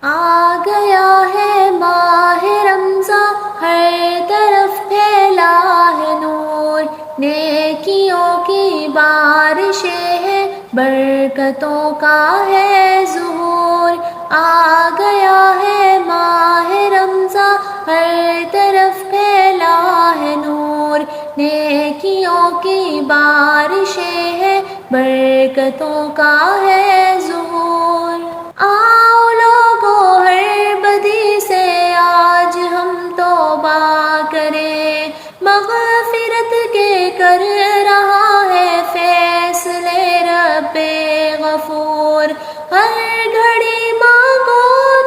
آ گیا ہے ماہ رمضان، ہر طرف پھیلا ہے نور، نیکیوں کی بارشیں ہیں، برکتوں کا ہے ظہور۔ آ گیا ہے ماہ رمضان، ہر طرف پھیلا ہے نور، نیکیوں کی بارشیں ہیں، برکتوں کا ہے ظہور۔ آؤ لوگو ہر بدی سے آج ہم توبہ کریں، مغفرت کے کر رہا ہے فیصلے رب غفور۔ ہر گھڑی مانگو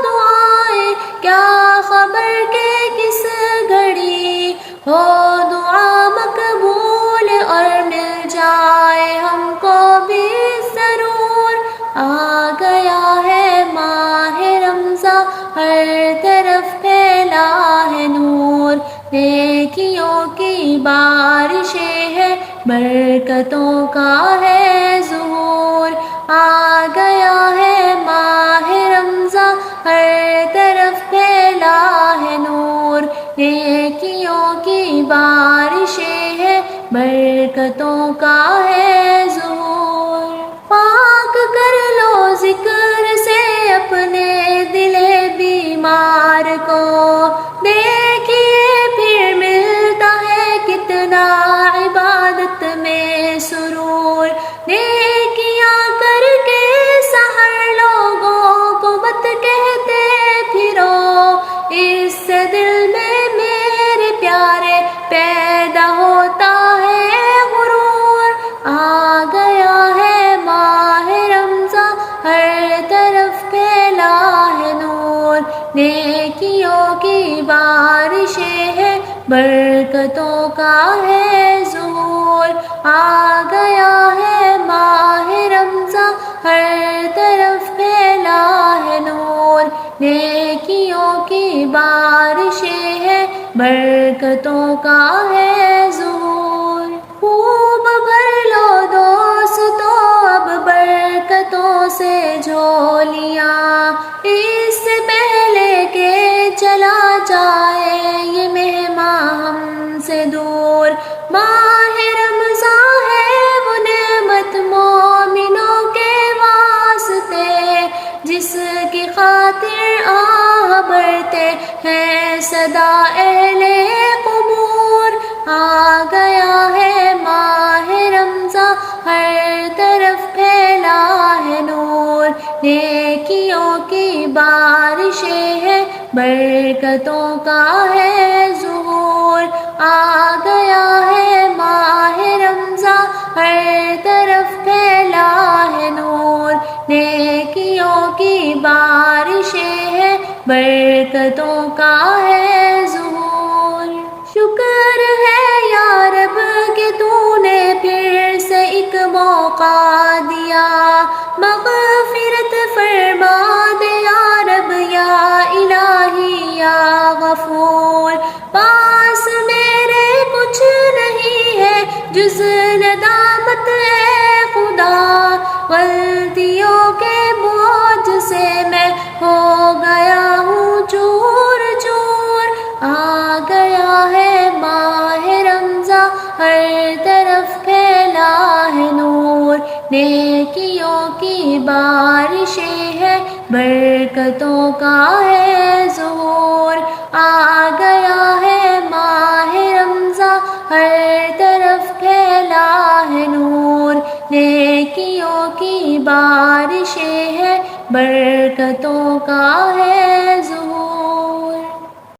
دعائیں، کیا خبر کہ کس گھڑی ہو دعا مقبول اور مل جائے ہم کو بھی ضرور۔ آ گیا ہے ماہ رمضان، ہر طرف پھیلا ہے نور، نیکیوں کی بارشیں ہیں، برکتوں کا ہے ظہور۔ آ گیا ہے ماہ رمضان، ہر طرف پھیلا ہے نور، نیکیوں کی بارشیں ہیں، برکتوں کا ہے ظہور۔ پاک کر لو ذکر سے اپنے دل بیمار کو، دیکھیے پھر ملتا ہے کتنا عبادت میں سرور۔ نیکیاں کر کے سحر لوگوں کو مت کہتے پھرو، اس سے دل میں میرے پیارے پیدا ہوتا ہے غرور۔ آ گیا ہے ماہ رمضان، ہر طرف پھیلا ہے نور، نیکیوں کی بارشیں ہیں، برکتوں کا ہے ظہور۔ آ گیا ہے ماہ رمضان، ہر طرف پھیلا ہے نور، نیکیوں کی بارشیں ہیں، برکتوں کا ہے ظہور۔ خوب بھر لو دوستو اب برکتوں سے جھولیاں، اس سے پہلے کہ چلا جائے یہ مہمان ہم سے دور۔ ماہ رمضان ہے وہ نعمت مومنوں کے واسطے، جس کی خاطر آہ بھرتے ہیں سدا اہل قبور۔ آ گیا ہے ماہ رمضان، ہر طرف پھیلا ہے نور، نیکیوں کی بارشیں ہیں، برکتوں کا ہے ظہور۔ آ گیا ہے ماہ رمضان، ہر طرف پھیلا ہے نور، نیکیوں کی بارشیں ہیں، برکتوں کا ہے ظہور۔ شکر ہے یا رب کہ تو نے پھر سے ایک موقع دیا، مغفرت فرما دے یا رب یا الہی یا غفور۔ پاس میرے کچھ نہیں ہے جز ندامت اے خدا، غلطیوں کے بوجھ سے میں ہو گیا ہوں چور چور۔ آ گیا ہے ماہ رمضان، ہر طرف پھیلا ہے نور، نیکیوں کی بارشیں ہیں، برکتوں کا ہے ظہور۔ آ گیا ہے ماہ رمضان، ہر طرف پھیلا ہے نور، نیکیوں کی بارشیں ہیں، برکتوں کا ہے ظہور۔